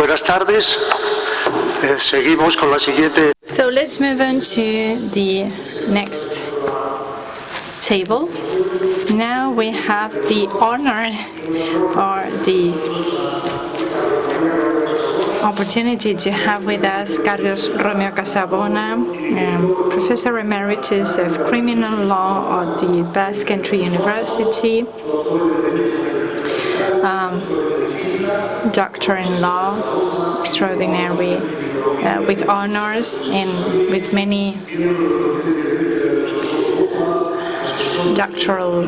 Buenas tardes. Seguimos con la siguiente. So let's move on to the next table. Now we have the honor or the opportunity to have with us Carlos Romeo Casabona, Professor Emeritus of Criminal Law at the Basque University, Doctor in Law, extraordinary, with honors and with many doctoral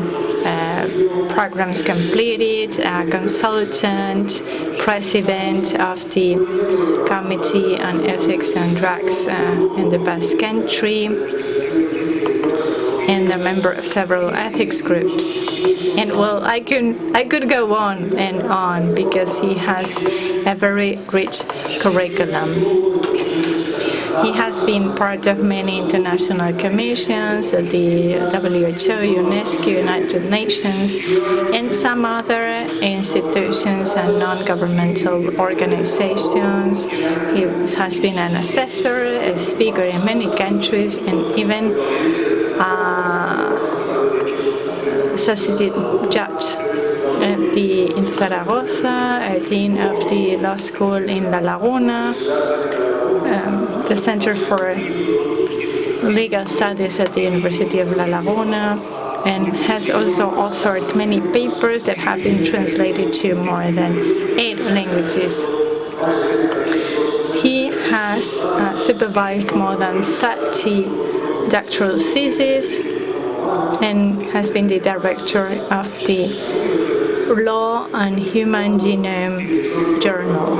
programs completed, consultant, president of the Committee on Ethics and Drugs in the Basque Country, and a member of several ethics groups. And well, I could go on and on because he has a very rich curriculum. He has been part of many international commissions, the WHO, UNESCO, United Nations, and some other institutions and non-governmental organizations. He has been an assessor, a speaker in many countries, and even associate judge in Zaragoza, a dean of the law school in La Laguna, the Center for Legal Studies at the University of La Laguna, and has also authored many papers that have been translated to more than 8 languages. He has supervised more than 30 doctoral theses and has been the director of the Law and Human Genome Journal.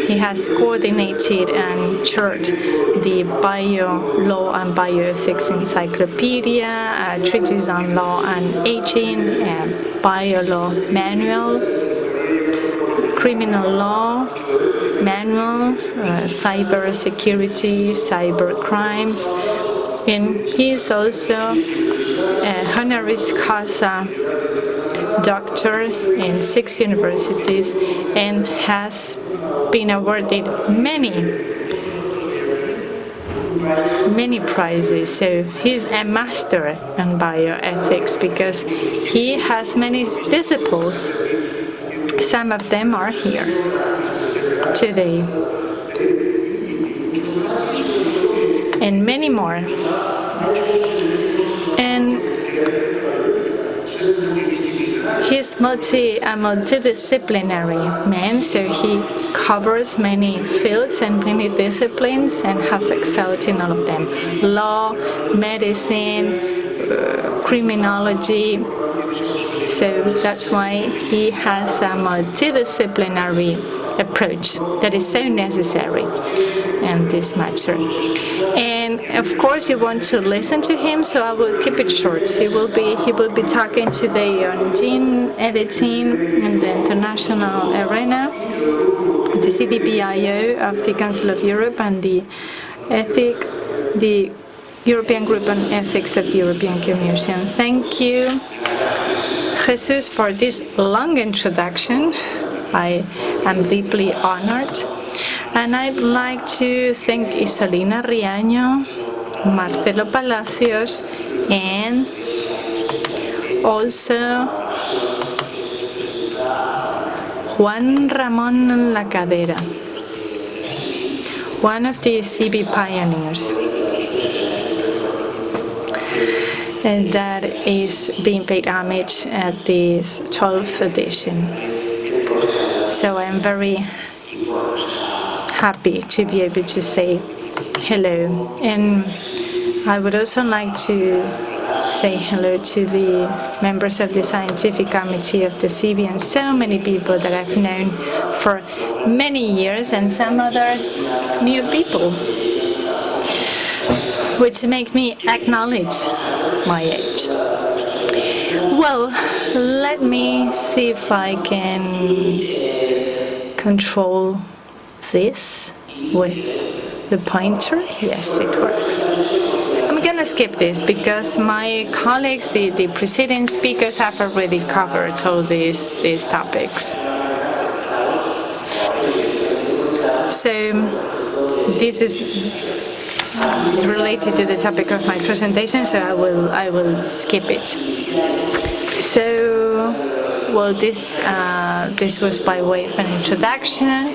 He has coordinated and chaired the Bio Law and Bioethics Encyclopedia, a treatise on law and aging, a Bio Law Manual, Criminal Law Manual, Cyber Security, Cyber Crimes, and he is also a honoris causa doctor in 6 universities and has been awarded many prizes. So he's a master in bioethics because he has many disciples. Some of them are here today, and many more. And he's a multidisciplinary man, so he covers many fields and many disciplines and has excelled in all of them. Law, medicine, criminology. So that's why he has a multidisciplinary approach that is so necessary in this matter. And of course you want to listen to him, so I will keep it short. He will be talking today on gene editing in the international arena, the CBDIO of the Council of Europe, and the European Group on Ethics of the European Commission. Thank you, Jesús, for this long introduction. I am deeply honored. And I'd like to thank Isolina Riaño, Marcelo Palacios, and also Juan Ramón Lacadera, one of the SIBI pioneers, and that is being paid homage at this 12th edition. So I'm very happy to be able to say hello. And I would also like to say hello to the members of the Scientific Committee of the SIBI and so many people that I've known for many years, and some other new people, which make me acknowledge my age. Well, let me see if I can control this with the pointer. Yes, it works. I'm going to skip this because my colleagues, the preceding speakers, have already covered all these topics. So this is related to the topic of my presentation, so I will skip it. So, well, this was by way of an introduction.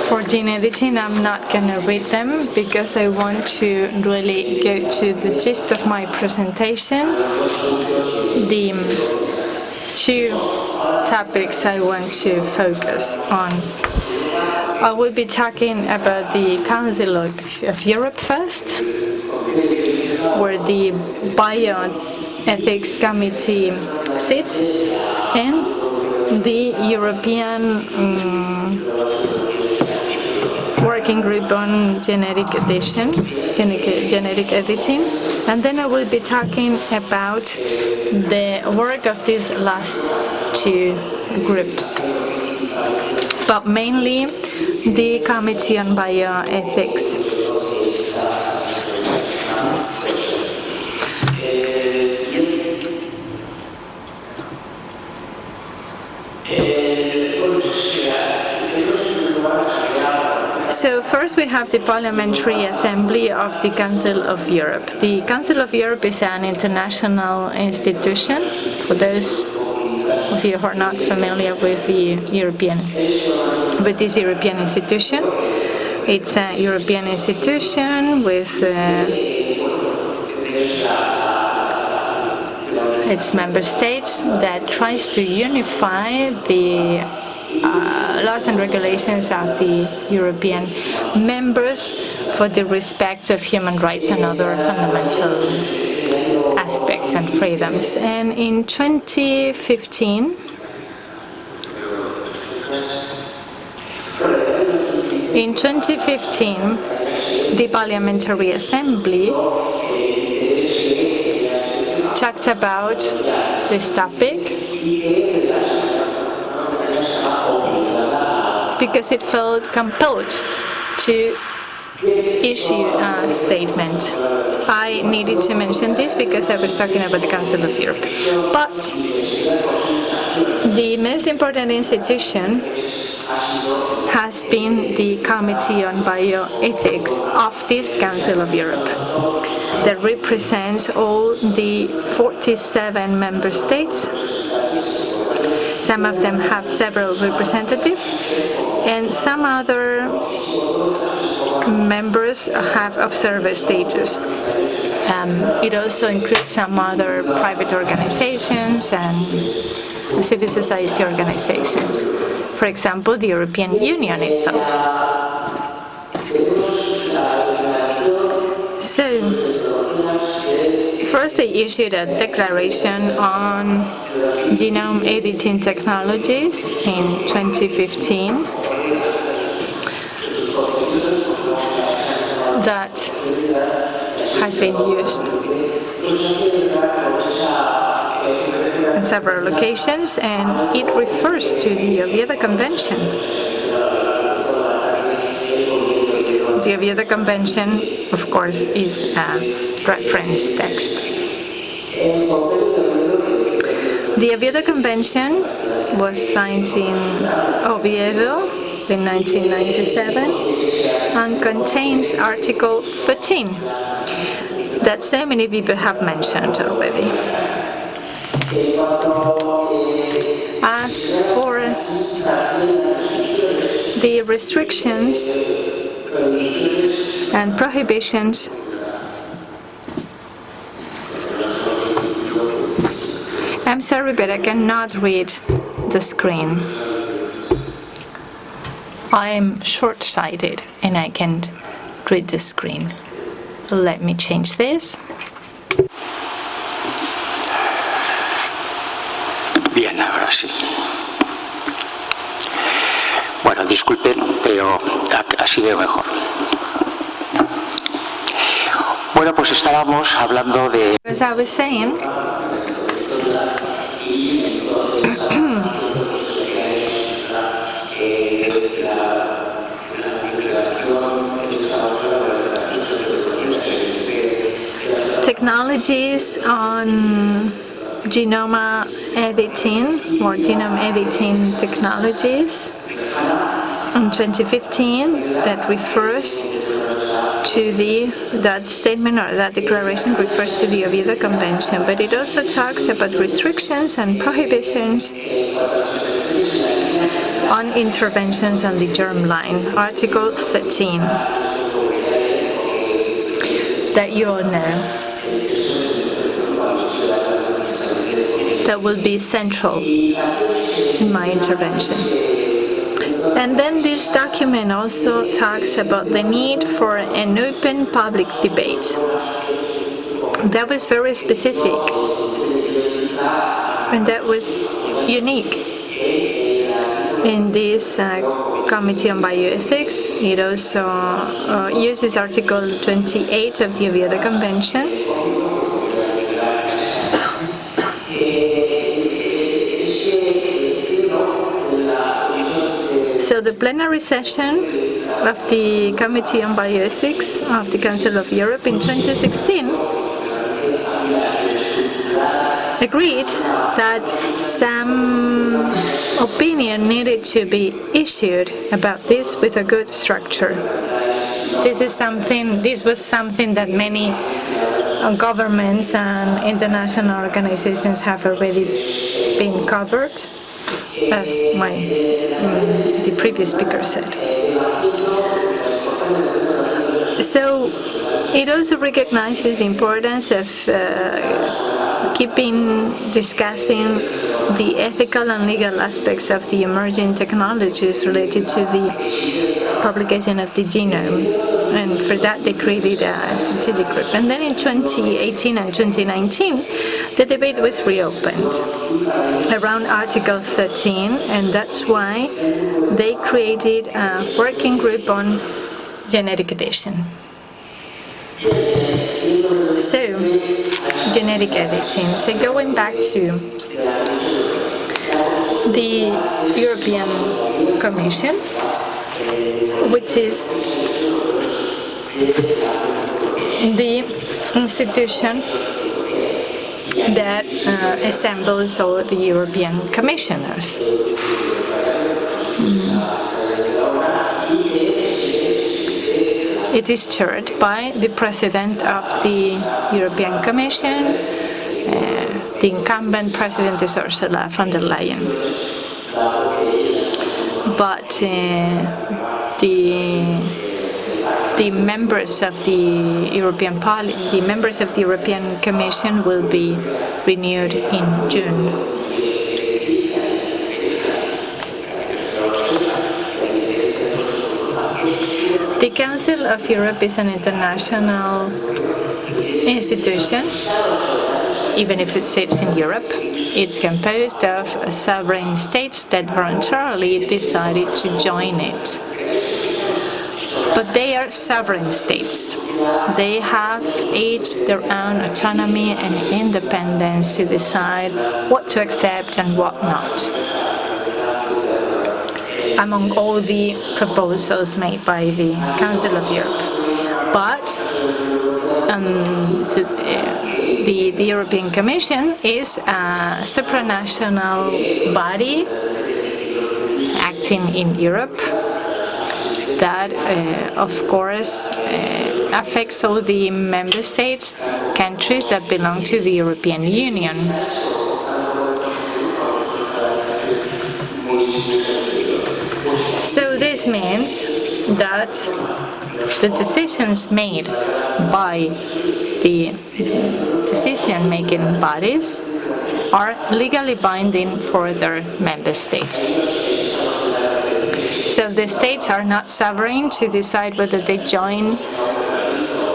For gene editing, I'm not going to read them because I want to really go to the gist of my presentation. The two topics I want to focus on. I will be talking about the Council of Europe first, where the Bioethics Committee sits, and the European Working Group on Genetic Editing, and then I will be talking about the work of these last two groups, but mainly the Committee on Bioethics. So first we have the Parliamentary Assembly of the Council of Europe. The Council of Europe is an international institution. For those of you who are not familiar with this European institution, it's a European institution with its member states that tries to unify the laws and regulations of the European members for the respect of human rights and other fundamental aspects and freedoms. And in 2015, the Parliamentary Assembly talked about this topic because it felt compelled to issue a statement. I needed to mention this because I was talking about the Council of Europe. But the most important institution has been the Committee on Bioethics of this Council of Europe that represents all the 47 member states. Some of them have several representatives, and some other members have observer status. It also includes some other private organizations and civil society organizations. For example, the European Union itself. So, first they issued a declaration on genome editing technologies in 2015 that has been used in several locations, and it refers to the Oviedo Convention. The Oviedo Convention, of course, is a reference text. The Oviedo Convention was signed in Oviedo in 1997 and contains Article 13 that so many people have mentioned already. As for the restrictions and prohibitions, I'm sorry, but I cannot read the screen. I am short-sighted and I can't read the screen. Let me change this. Bien, ahora sí. Bueno, disculpen, pero así veo mejor. Bueno, pues estábamos hablando de... As I was saying, technologies on genome editing or genome editing technologies in 2015 that refers to that statement, or that declaration refers to the Oviedo Convention, but it also talks about restrictions and prohibitions on interventions on the germline, Article 13, that you all know, that will be central in my intervention. And then this document also talks about the need for an open public debate. That was very specific, and that was unique in this Committee on Bioethics. It also uses Article 28 of the Oviedo Convention. So the plenary session of the Committee on Bioethics of the Council of Europe in 2016 agreed that some opinion needed to be issued about this with a good structure. This was something that many governments and international organizations have already been covered, as the previous speaker said. So it also recognizes the importance of discussing the ethical and legal aspects of the emerging technologies related to the publication of the genome. And for that they created a strategic group. And then in 2018 and 2019, the debate was reopened around Article 13, and that's why they created a working group on genetic edition. So, genetic editing. So going back to the European Commission, which is the institution that assembles all the European commissioners. It is chaired by the President of the European Commission. The incumbent President is Ursula von der Leyen. But the members of the European Commission will be renewed in June. The Council of Europe is an international institution. Even if it sits in Europe, it's composed of sovereign states that voluntarily decided to join it. But they are sovereign states. They have each their own autonomy and independence to decide what to accept and what not, among all the proposals made by the Council of Europe. But the European Commission is a supranational body acting in Europe that, of course, affects all the member states, countries that belong to the European Union. So this means that the decisions made by the decision-making bodies are legally binding for their member states. So the states are not sovereign to decide whether they join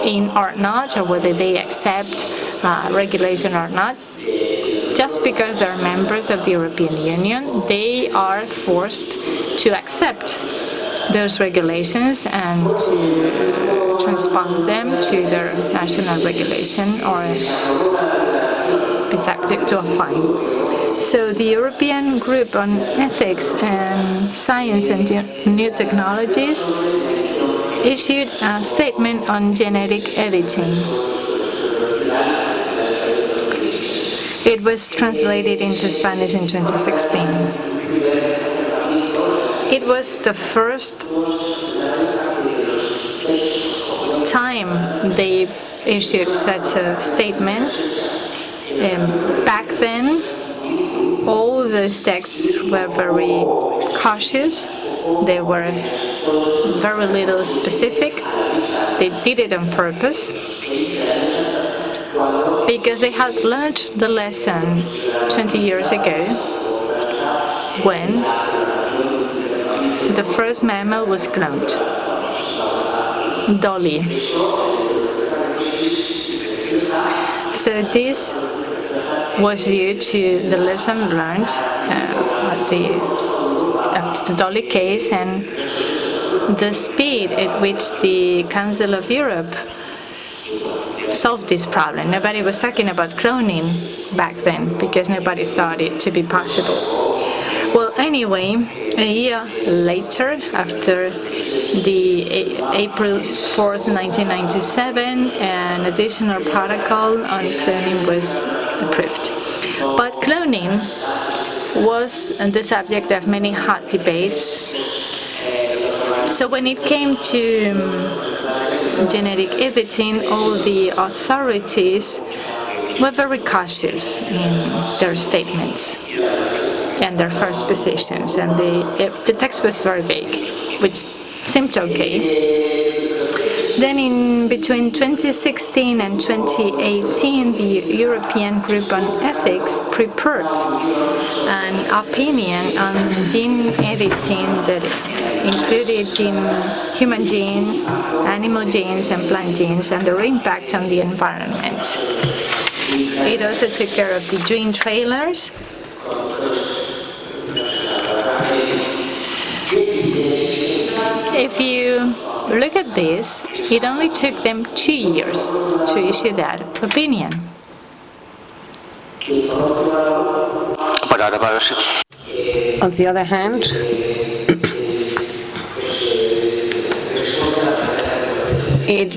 in or not, or whether they accept regulation or not. Just because they're members of the European Union, they are forced to accept those regulations and to transpose them to their national regulation or be subject to a fine. So the European Group on Ethics and Science and New Technologies issued a statement on genetic editing. It was translated into Spanish in 2016. It was the first time they issued such a statement. Back then, all those texts were very cautious. They were very little specific. They did it on purpose because they had learned the lesson 20 years ago when the first mammal was cloned, Dolly. So this was due to the lesson learned after the Dolly case and the speed at which the Council of Europe solved this problem. Nobody was talking about cloning back then because nobody thought it to be possible. Well, anyway, a year later, after the April 4th, 1997, an additional protocol on cloning was approved. But cloning was the subject of many hot debates. So when it came to genetic editing, all the authorities were very cautious in their statements and their first positions, and the text was very vague, which seemed okay. Then in between 2016 and 2018, the European Group on Ethics prepared an opinion on gene editing that included human genes, animal genes, and plant genes, and their impact on the environment. It also took care of the gene trailers. If you look at this, it only took them 2 years to issue that opinion. On the other hand, it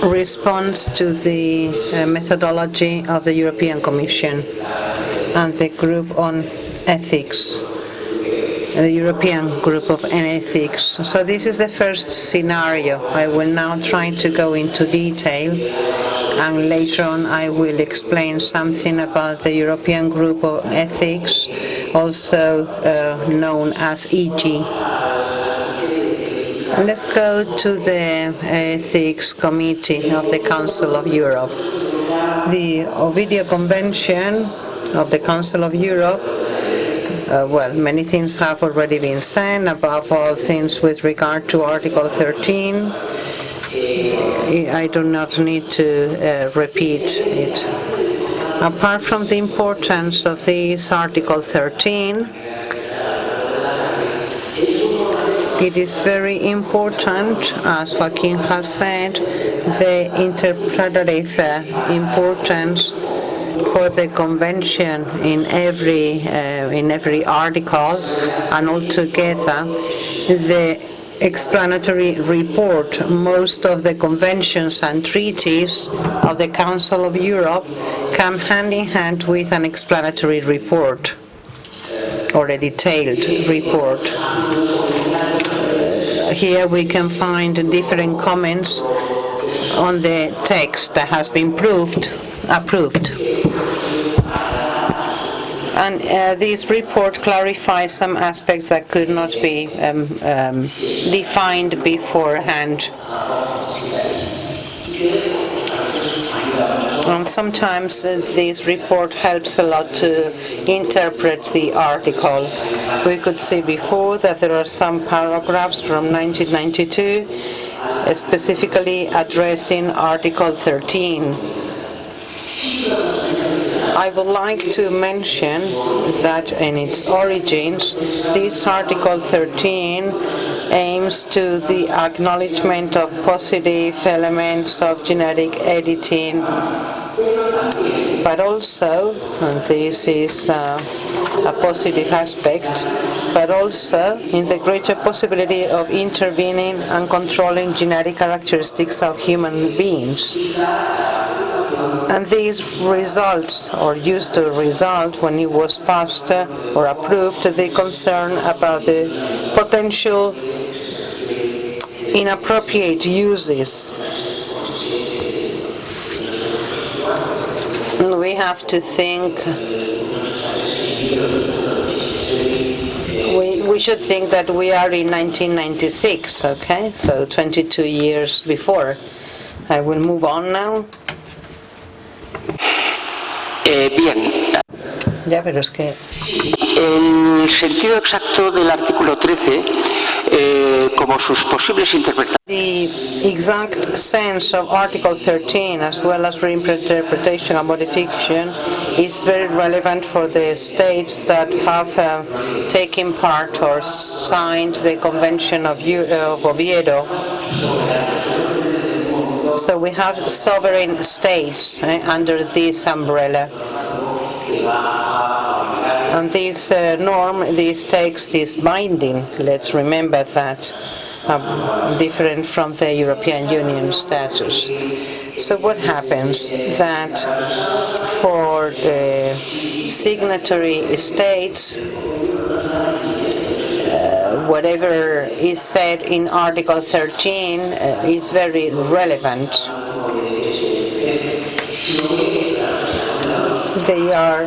responds to the methodology of the European Commission and the Group on Ethics, the European Group of Ethics. So this is the first scenario. I will now try to go into detail, and later on I will explain something about the European Group of Ethics, also known as EG. Let's go to the Ethics Committee of the Council of Europe. The Oviedo Convention of the Council of Europe, well, many things have already been said, above all things with regard to Article 13. I do not need to repeat it. Apart from the importance of this Article 13, it is very important, as Joaquin has said, the interpretative importance for the convention in every article, and altogether the explanatory report. Most of the conventions and treaties of the Council of Europe come hand in hand with an explanatory report or a detailed report. Here we can find different comments on the text that has been approved. And this report clarifies some aspects that could not be defined beforehand. And sometimes this report helps a lot to interpret the article. We could see before that there are some paragraphs from 1992 specifically addressing Article 13. I would like to mention that in its origins, this Article 13 aims to the acknowledgement of positive elements of genetic editing, but also, and this is a positive aspect, but also in the greater possibility of intervening and controlling genetic characteristics of human beings. And these results, or used to result when it was passed or approved, they concern about the potential inappropriate uses. We have to think, we should think that we are in 1996, okay? So 22 years before. I will move on now. Bien. Ya, pero es que... El sentido exacto del artículo 13, como sus posibles interpretaciones. The exact sense of Article 13, as well as reinterpretation and modification, is very relevant for the states that have taken part or signed the Convention of Oviedo. So we have sovereign states under this umbrella. And this norm, this text is binding, let's remember that, different from the European Union status. So what happens? That for the signatory states, whatever is said in Article 13 is very relevant. They are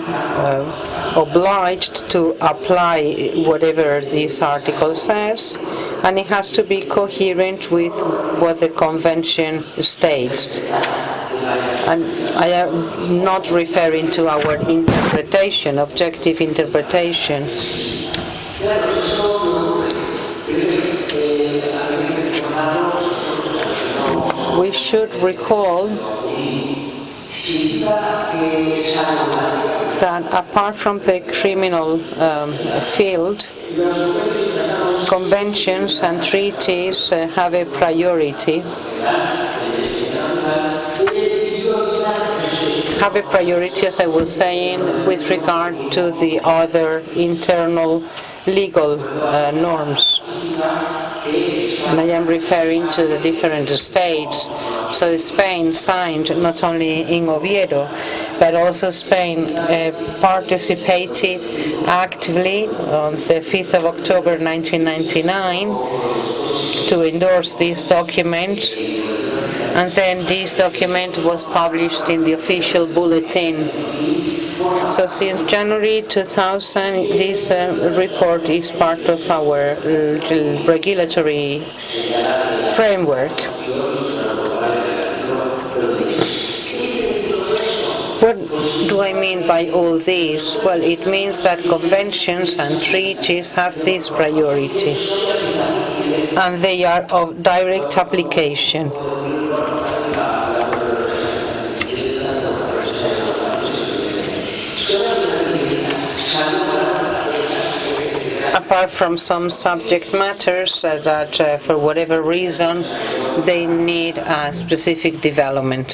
obliged to apply whatever this article says, and it has to be coherent with what the Convention states. And I am not referring to our interpretation, objective interpretation. We should recall that apart from the criminal field, conventions and treaties have a priority. Have a priority, as I was saying, with regard to the other internal legal norms. And I am referring to the different states. So Spain signed not only in Oviedo, but also Spain participated actively on the 5th of October 1999 to endorse this document. And then this document was published in the official bulletin. So since January 2000, this report is part of our regulatory framework. What do I mean by all this? Well, it means that conventions and treaties have this priority, and they are of direct application. Apart from some subject matters that for whatever reason they need a specific development.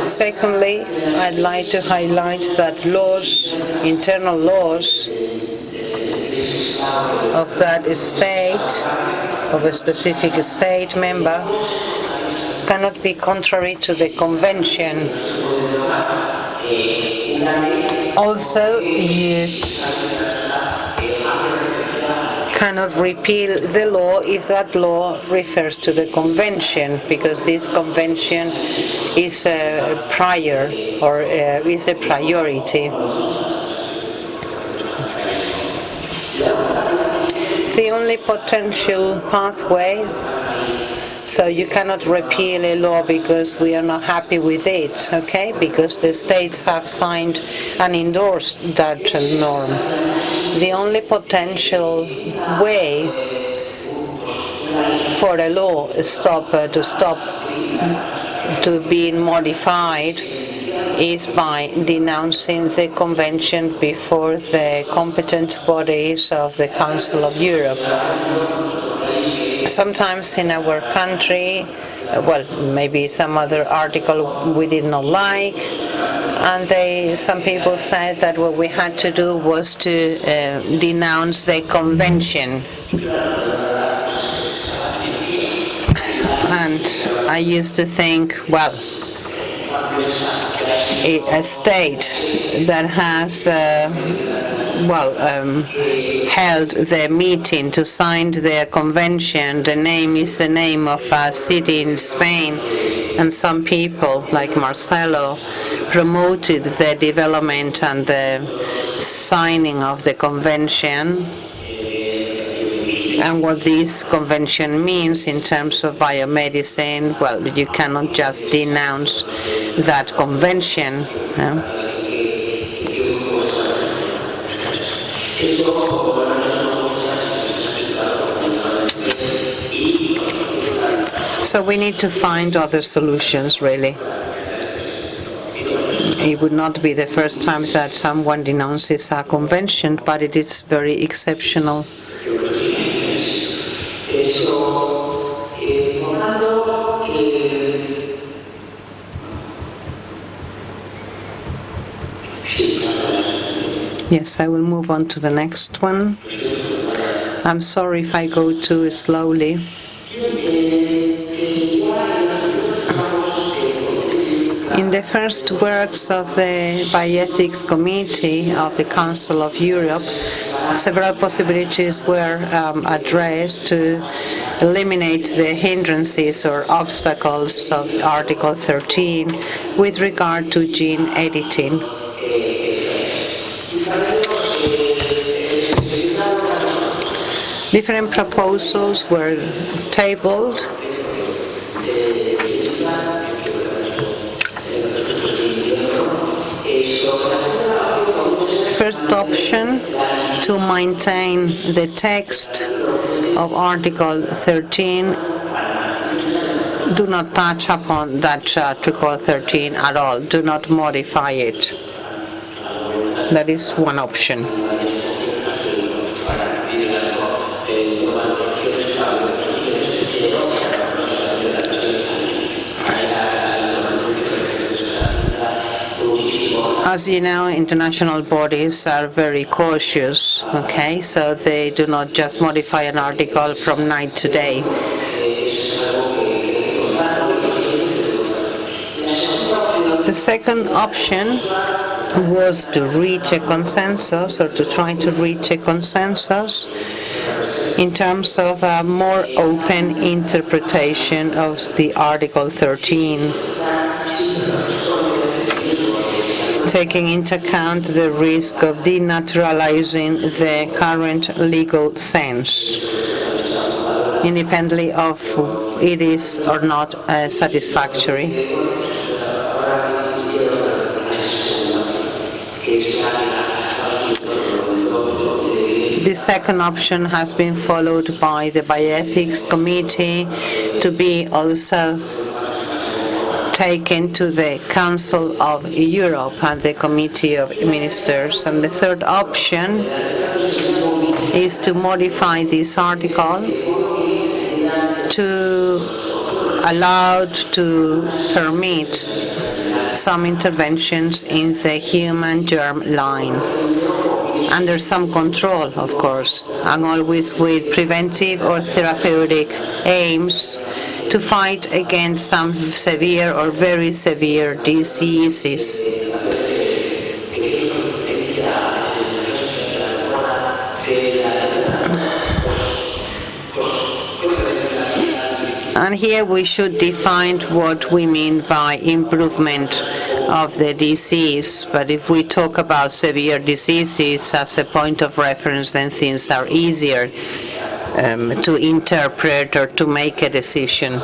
Secondly, I'd like to highlight that laws, internal laws of that state, of a specific state member, cannot be contrary to the convention. Also, you cannot repeal the law if that law refers to the convention, because this convention is prior or is a priority. The only potential pathway, so you cannot repeal a law because we are not happy with it, okay? Because the states have signed and endorsed that norm. The only potential way for a law to be modified is by denouncing the convention before the competent bodies of the Council of Europe. Sometimes in our country, well, maybe some other article we did not like, and some people said that what we had to do was to denounce the convention. And I used to think, well, a state that has held the meeting to sign the convention. The name is the name of a city in Spain, and some people like Marcelo promoted the development and the signing of the convention. And what this convention means in terms of biomedicine, well, you cannot just denounce that convention. So we need to find other solutions, really. It would not be the first time that someone denounces a convention, but it is very exceptional. Yes, I will move on to the next one. I'm sorry if I go too slowly. In the first works of the Bioethics Committee of the Council of Europe, several possibilities were addressed to eliminate the hindrances or obstacles of Article 13 with regard to gene editing. Different proposals were tabled. First option, to maintain the text of Article 13. Do not touch upon that Article 13 at all. Do not modify it. That is one option. As you know, international bodies are very cautious, okay, so they do not just modify an article from night to day. The second option was to reach a consensus, or to try to reach a consensus in terms of a more open interpretation of the Article 13. Taking into account the risk of denaturalizing the current legal sense, independently of it is or not satisfactory. The second option has been followed by the Bioethics Committee to be also taken to the Council of Europe and the Committee of Ministers. And the third option is to modify this article to allow to permit some interventions in the human germ line, under some control, of course, and always with preventive or therapeutic aims to fight against some severe or very severe diseases. And here we should define what we mean by improvement of the disease. But if we talk about severe diseases as a point of reference, then things are easier to interpret or to make a decision.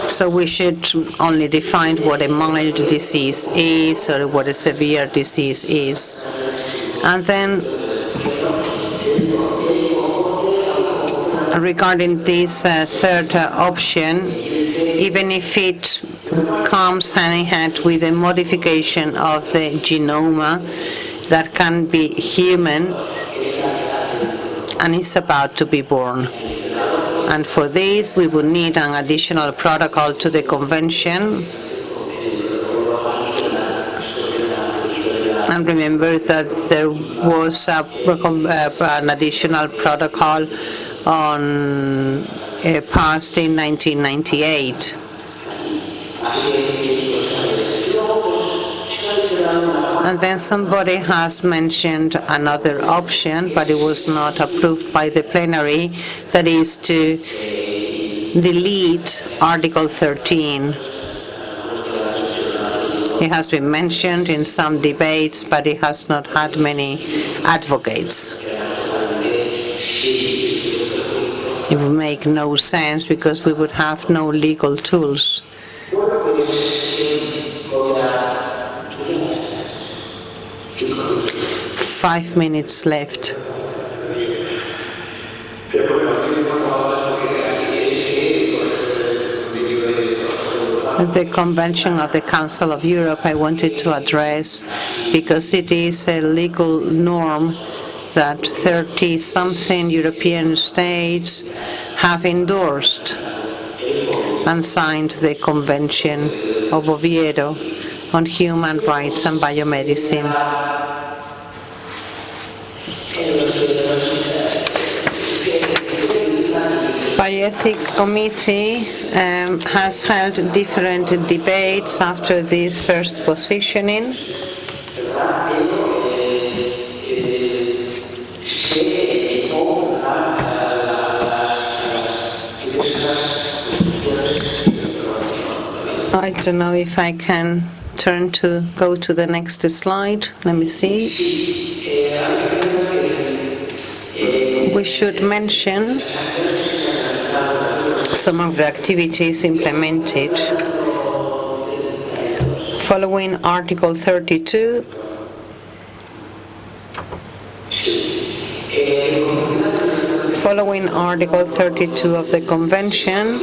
So we should only define what a mild disease is or what a severe disease is. And then regarding this third option, even if it comes hand in hand with a modification of the genome that can be human and is about to be born. And for this, we would need an additional protocol to the convention. And remember that there was an additional protocol on passed in 1998. And then somebody has mentioned another option, but it was not approved by the plenary, that is to delete Article 13. It has been mentioned in some debates, but it has not had many advocates. It would make no sense because we would have no legal tools. 5 minutes left. The Convention of the Council of Europe I wanted to address because it is a legal norm that 30-something European states have endorsed and signed the Convention of Oviedo on Human Rights and Biomedicine. Bioethics Committee has held different debates after this first positioning. I don't know if I can go to the next slide. Let me see. We should mention some of the activities implemented. Following Article 32, following Article 32 of the Convention,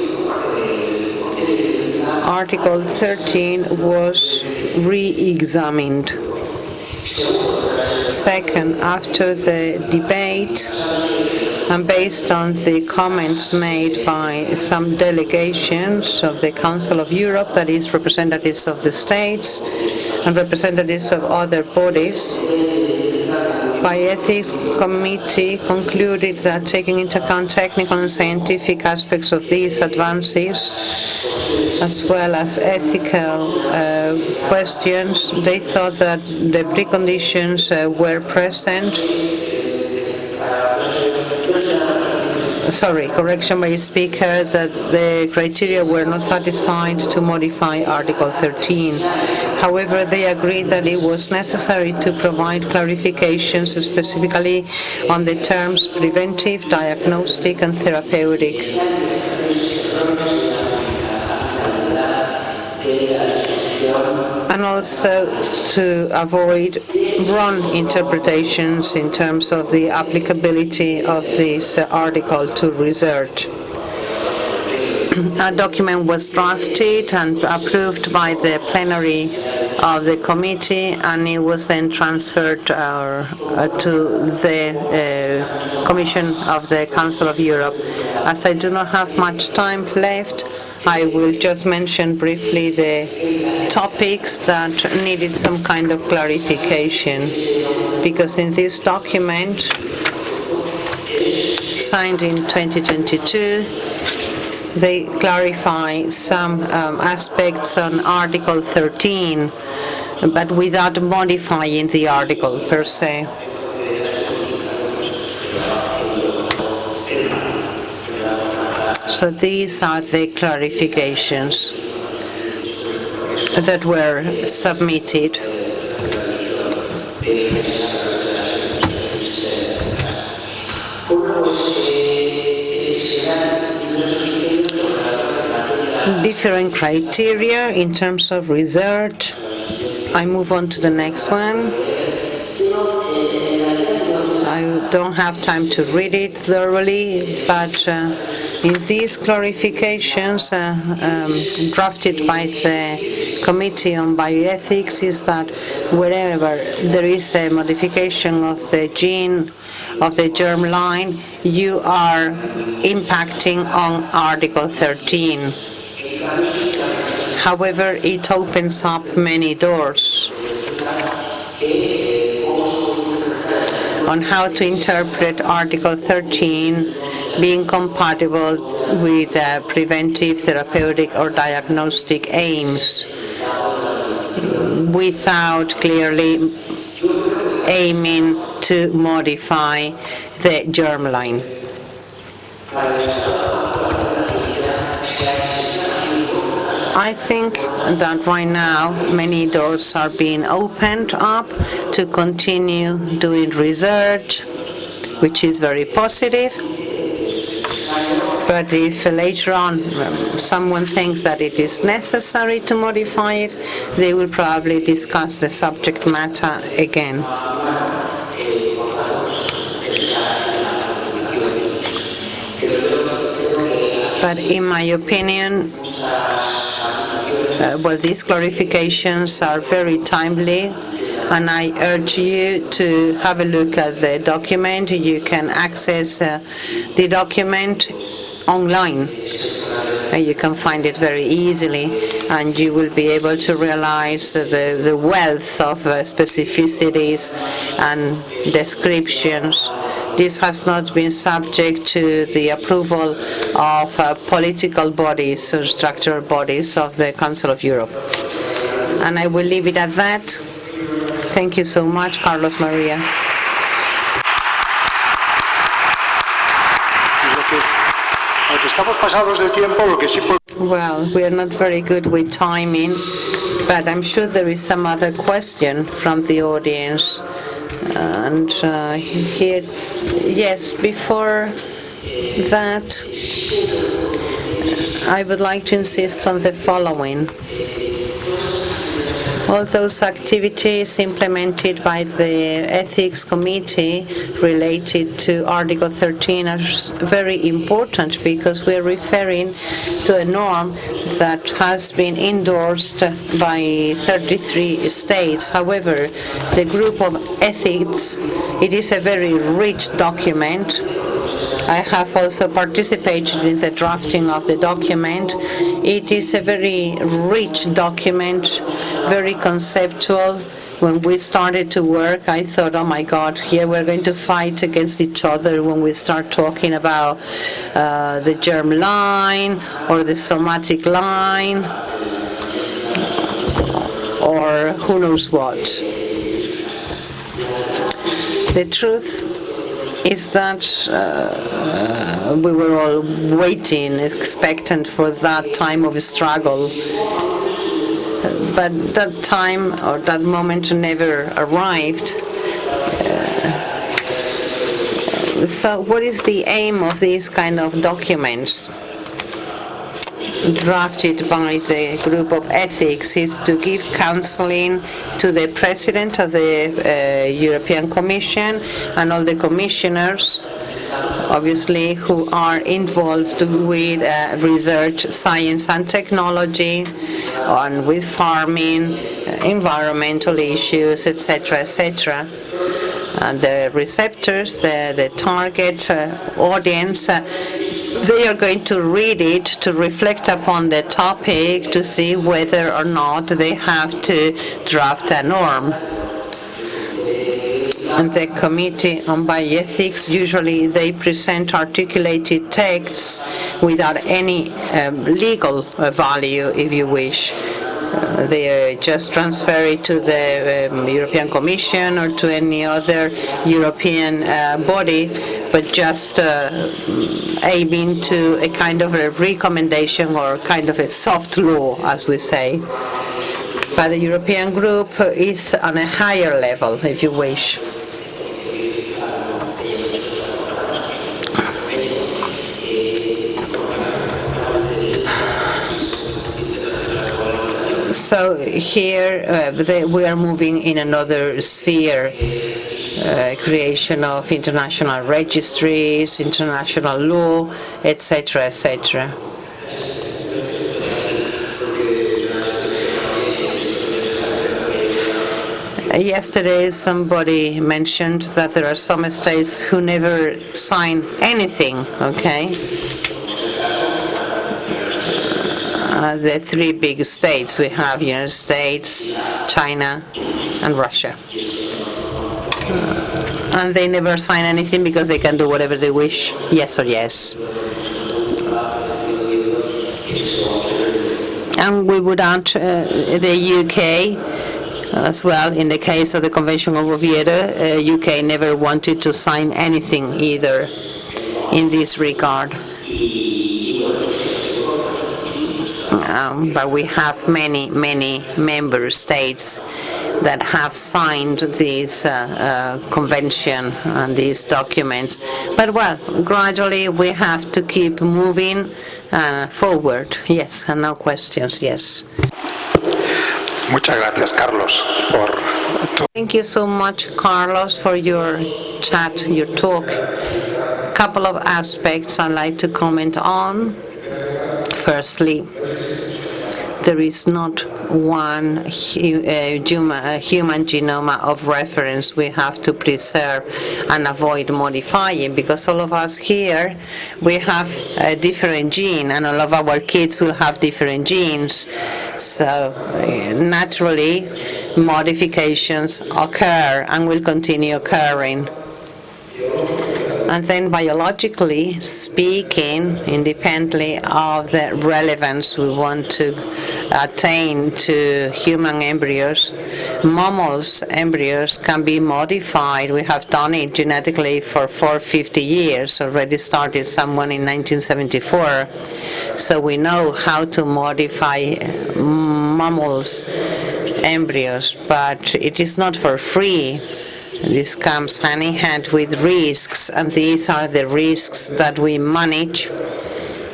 Article 13 was re-examined. Second, after the debate and based on the comments made by some delegations of the Council of Europe, that is representatives of the states and representatives of other bodies, Bioethics Committee concluded that taking into account technical and scientific aspects of these advances, as well as ethical questions, they thought that the preconditions were present. Sorry, correction by the speaker, that the criteria were not satisfied to modify Article 13. However, they agreed that it was necessary to provide clarifications specifically on the terms preventive, diagnostic, and therapeutic. And also to avoid wrong interpretations in terms of the applicability of this article to research. A document was drafted and approved by the plenary of the committee, and it was then transferred to the Commission of the Council of Europe. As I do not have much time left, I will just mention briefly the topics that needed some kind of clarification, because in this document, signed in 2022, they clarify some aspects on Article 13, but without modifying the article per se. So these are the clarifications that were submitted. Different criteria in terms of research. I move on to the next one. I don't have time to read it thoroughly, but in these clarifications drafted by the Committee on Bioethics is that wherever there is a modification of the gene of the germline, you are impacting on Article 13. However, it opens up many doors. on how to interpret Article 13 being compatible with preventive, therapeutic or diagnostic aims without clearly aiming to modify the germline. I think that right now many doors are being opened up to continue doing research, which is very positive. But if later on someone thinks that it is necessary to modify it, they will probably discuss the subject matter again. But in my opinion, these clarifications are very timely, and I urge you to have a look at the document. You can access the document online, and you can find it very easily, and you will be able to realize the wealth of specificities and descriptions. This has not been subject to the approval of political bodies or structural bodies of the Council of Europe. And I will leave it at that. Thank you so much, Carlos Maria. Well, we are not very good with timing, but I'm sure there is some other question from the audience. And here, yes, before that, I would like to insist on the following. All those activities implemented by the Ethics Committee related to Article 13 are very important, because we are referring to a norm that has been endorsed by 33 states. However, the group of ethics, it is a very rich document. I have also participated in the drafting of the document. It is a very rich document, very conceptual. When we started to work, I thought, oh my God, here we're going to fight against each other when we start talking about the germ line or the somatic line or who knows what. The truth is that we were all waiting, expectant for that time of struggle. But that time or that moment never arrived. So what is the aim of these kind of documents drafted by the group of ethics? Is to give counseling to the president of the European Commission and all the commissioners, obviously, who are involved with research, science and technology, and with farming, environmental issues, etc., etc. And the receptors, the target audience, they are going to read it to reflect upon the topic to see whether or not they have to draft a norm. And the Committee on Bioethics, usually they present articulated texts without any legal value, if you wish. They just transfer it to the European Commission or to any other European body, but just aiming to a kind of a recommendation or kind of a soft law, as we say. But the European group is on a higher level, if you wish. So here we are moving in another sphere, creation of international registries, international law, etc., etc. Yesterday somebody mentioned that there are some states who never sign anything, okay? the three big states. We have United States, China, and Russia. And they never sign anything because they can do whatever they wish, yes or yes. And we would add the UK as well. In the case of the Convention of Oviedo, UK never wanted to sign anything either in this regard. But we have many member states that have signed this convention and these documents. But well, gradually we have to keep moving forward. Yes, and no questions, yes. Muchas gracias, Carlos, por tu... Thank you so much, Carlos, for your chat, your talk. A couple of aspects I'd like to comment on. Firstly, there is not one human genome of reference we have to preserve and avoid modifying, because all of us here, we have a different gene, and all of our kids will have different genes. So naturally, modifications occur and will continue occurring. And then biologically speaking, independently of the relevance we want to attain to human embryos, mammals embryos can be modified. We have done it genetically for 450 years, already started someone in 1974. So we know how to modify mammals embryos, but it is not for free. This comes hand in hand with risks, and these are the risks that we manage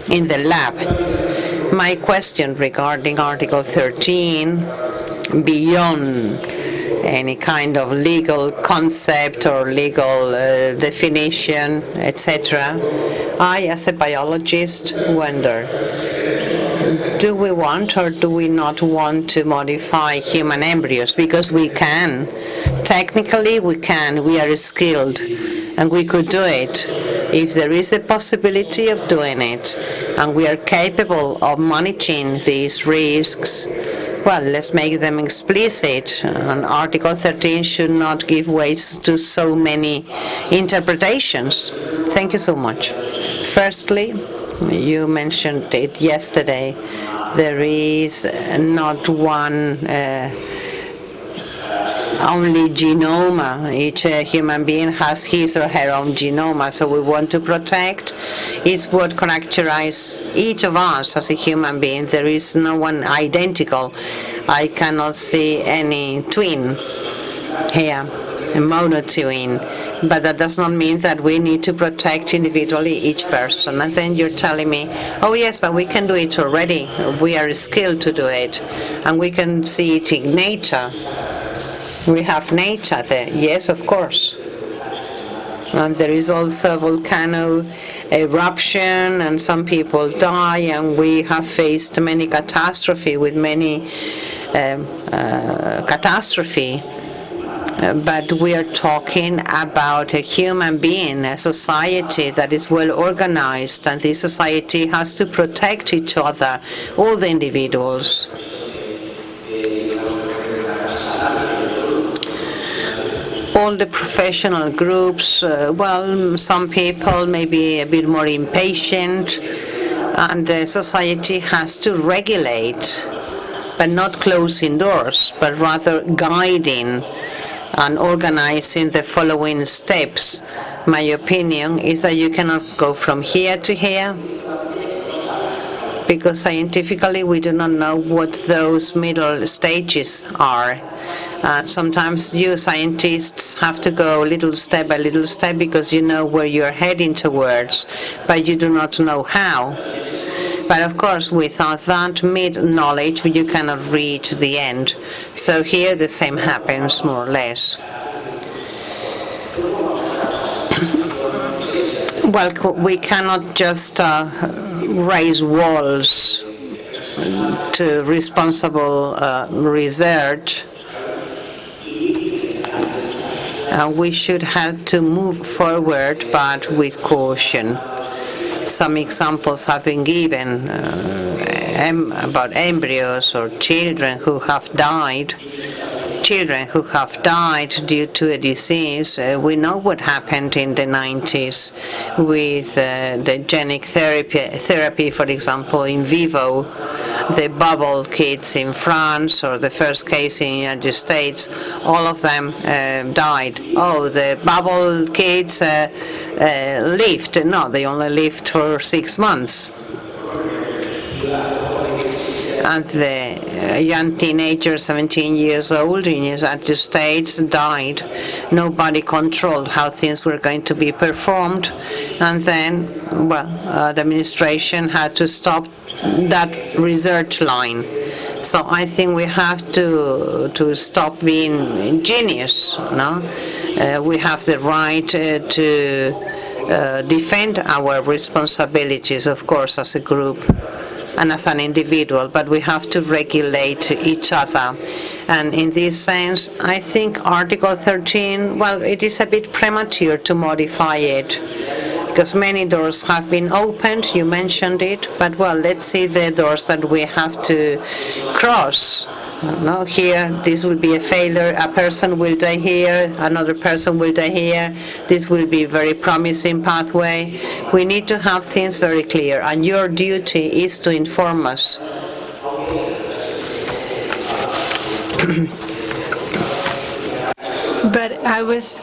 in the lab. My question regarding Article 13, beyond any kind of legal concept or legal definition, etc., I, as a biologist, wonder, do we want or do we not want to modify human embryos? Because we can. Technically, we can. We are skilled, and we could do it. If there is a possibility of doing it, and we are capable of managing these risks, well, let's make them explicit. And Article 13 should not give way to so many interpretations. Thank you so much. Firstly, you mentioned it yesterday, there is not one only genome. Each human being has his or her own genome, so we want to protect. It's what characterizes each of us as a human being. There is no one identical. I cannot see any twin here, a monotwin. But that does not mean that we need to protect individually each person. And then you're telling me, oh yes, but we can do it already. We are skilled to do it. And we can see it in nature. We have nature there. Yes, of course. And there is also volcano eruption, and some people die, and we have faced many catastrophe with many catastrophe. But we are talking about a human being, a society that is well organized, and this society has to protect each other, all the individuals. All the professional groups, well, some people may be a bit more impatient, and the society has to regulate, but not closing doors, but rather guiding and organizing the following steps. My opinion is that you cannot go from here to here, because scientifically we do not know what those middle stages are. Sometimes you scientists have to go little step by little step because you know where you're heading towards, but you do not know how. But of course, without that mid-knowledge, you cannot reach the end. So here the same happens, more or less. Well, we cannot just raise walls to responsible research. We should have to move forward, but with caution. some examples have been given about embryos or children who have died due to a disease. We know what happened in the 90s with the genic therapy, for example, in vivo, the bubble kids in France, or the first case in the United States. All of them died. Oh, the bubble kids lived. No, they only lived for 6 months. And the young teenager, 17 years old, in the United States, died. Nobody controlled how things were going to be performed, and then, well, the administration had to stop that research line. So I think we have to stop being genius. No, we have the right to defend our responsibilities, of course, as a group and as an individual, but we have to regulate each other. And in this sense, I think Article 13, well, it is a bit premature to modify it, because many doors have been opened, you mentioned it, but well, let's see the doors that we have to cross. No, here, this will be a failure, a person will die here, another person will die here, this will be a very promising pathway. We need to have things very clear, and your duty is to inform us. But I was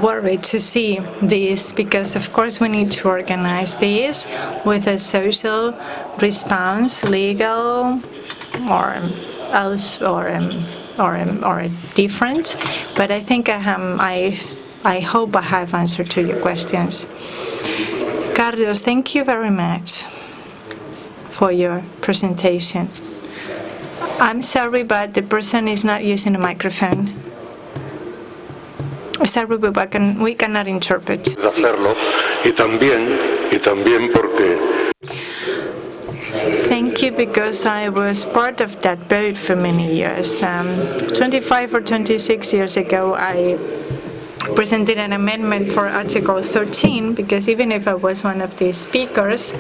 worried to see this, because of course we need to organize this with a social response, legal or else or different. But I think I hope I have answered to your questions. Carlos, thank you very much for your presentation. I'm sorry, but the person is not using a microphone. Sorry, but we cannot interpret. Hacerlo, y también porque Thank you, because I was part of that boat for many years. 25 or 26 years ago, I presented an amendment for Article 13, because even if I was one of the speakers,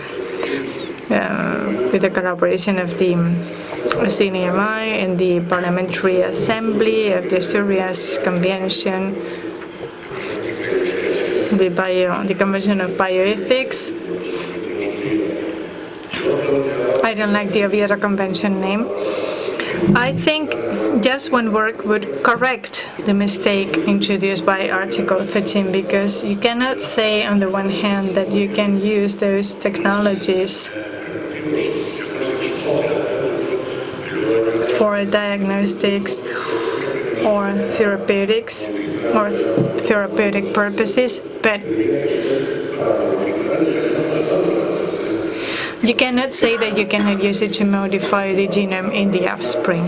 with the collaboration of the CNMI and the Parliamentary Assembly of the Asturias Convention, the Convention of Bioethics. I don't like the Oviedo Convention name. I think just one word would correct the mistake introduced by Article 13, because you cannot say on the one hand that you can use those technologies for diagnostics or therapeutics or therapeutic purposes, but you cannot say that you cannot use it to modify the genome in the offspring,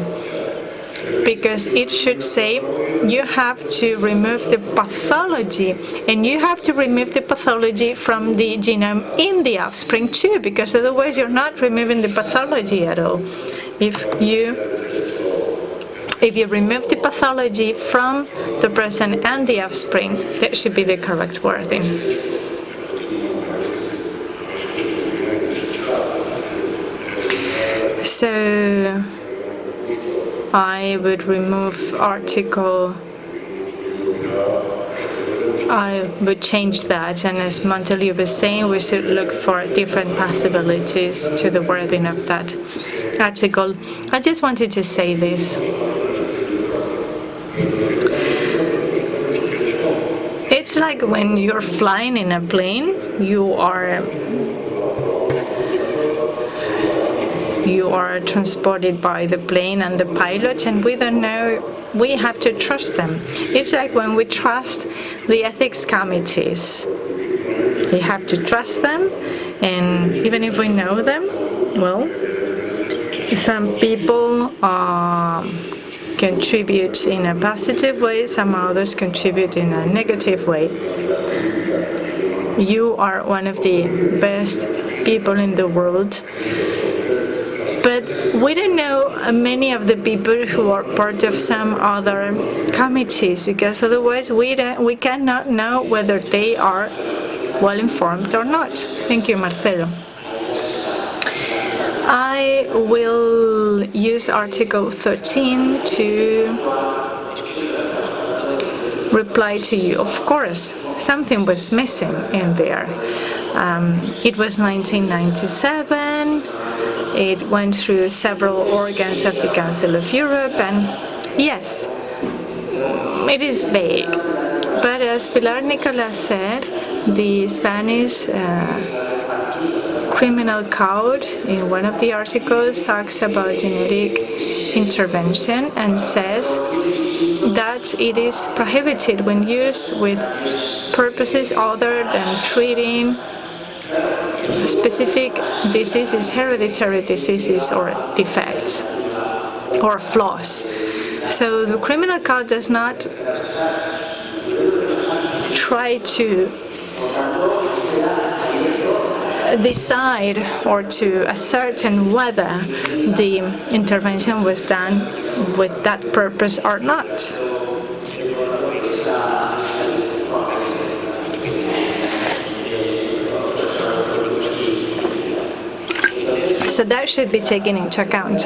because it should say you have to remove the pathology, and you have to remove the pathology from the genome in the offspring too, because otherwise you're not removing the pathology at all. If you remove the pathology from the person and the offspring, that should be the correct wording. So I would remove I would change that, and as Montelieu was saying, we should look for different possibilities to the wording of that article. I just wanted to say this. It's like when you're flying in a plane, you are transported by the plane and the pilot, and we don't know, we have to trust them. It's like when we trust the ethics committees. We have to trust them, and even if we know them, well, some people contribute in a positive way, some others contribute in a negative way. You are one of the best people in the world, but we don't know many of the people who are part of some other committees, because otherwise we cannot know whether they are well informed or not. Thank you, Marcelo. I will use Article 13 to reply to you. Of course, something was missing in there. It was 1997. It went through several organs of the Council of Europe, and yes, it is vague. But as Pilar Nicolas said, the Spanish criminal code in one of the articles talks about genetic intervention and says that it is prohibited when used with purposes other than treating specific diseases, hereditary diseases or defects or flaws. So the criminal code does not try to decide or to ascertain whether the intervention was done with that purpose or not. So that should be taken into account.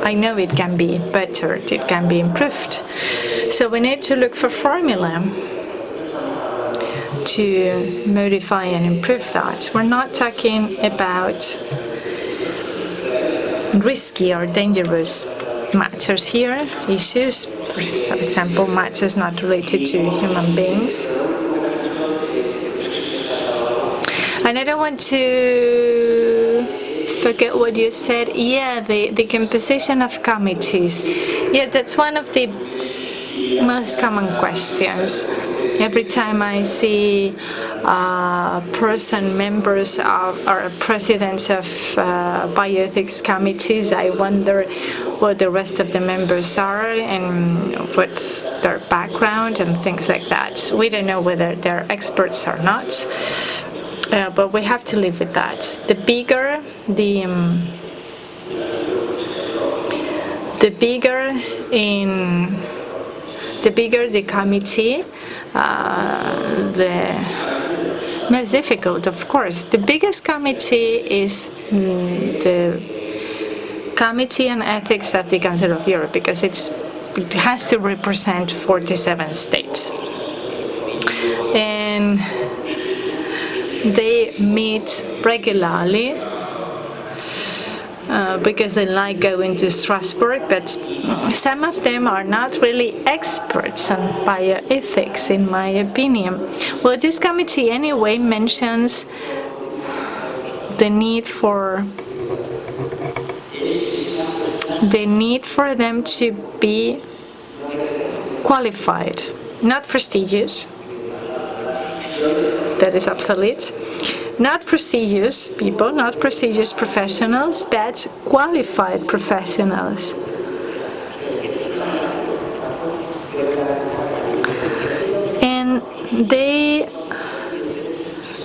I know it can be bettered, it can be improved. So we need to look for formula to modify and improve that. We're not talking about risky or dangerous matters here, issues, for example, matters not related to human beings. And I don't want to forget what you said. Yeah, the composition of committees. Yeah, that's one of the most common questions. Every time I see members of or presidents of bioethics committees, I wonder what the rest of the members are and what's their background and things like that. We don't know whether they're experts or not, but we have to live with that. The bigger the committee, the most difficult, of course. The biggest committee is the Committee on Ethics at the Council of Europe, because it has to represent 47 states. And they meet regularly because they like going to Strasbourg, but some of them are not really experts on bioethics, in my opinion. Well, this committee anyway mentions the need for them to be qualified, not prestigious. That is obsolete. Not prestigious people, not prestigious professionals, but qualified professionals. And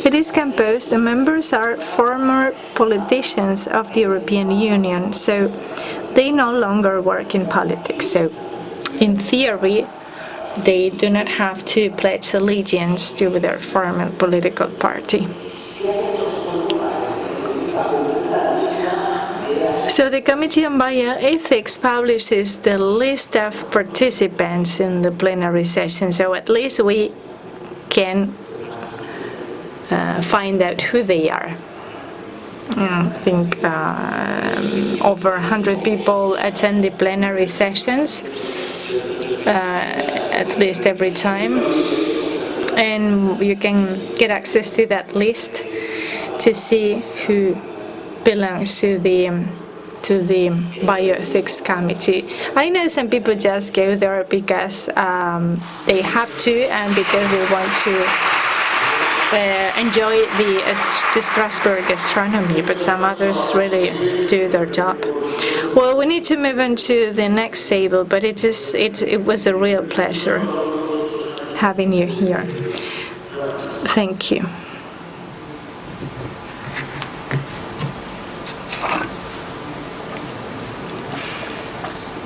it is composed, the members are former politicians of the European Union, so they no longer work in politics. So in theory, they do not have to pledge allegiance to their former political party. So the Committee on Bioethics publishes the list of participants in the plenary session, so at least we can find out who they are. I think over 100 people attend the plenary sessions, at least every time, and you can get access to that list to see who belongs to the bioethics committee. I know some people just go there because they have to and because they want to enjoy the Strasbourg gastronomy, but some others really do their job. Well, we need to move on to the next table, but it was a real pleasure having you here. Thank you.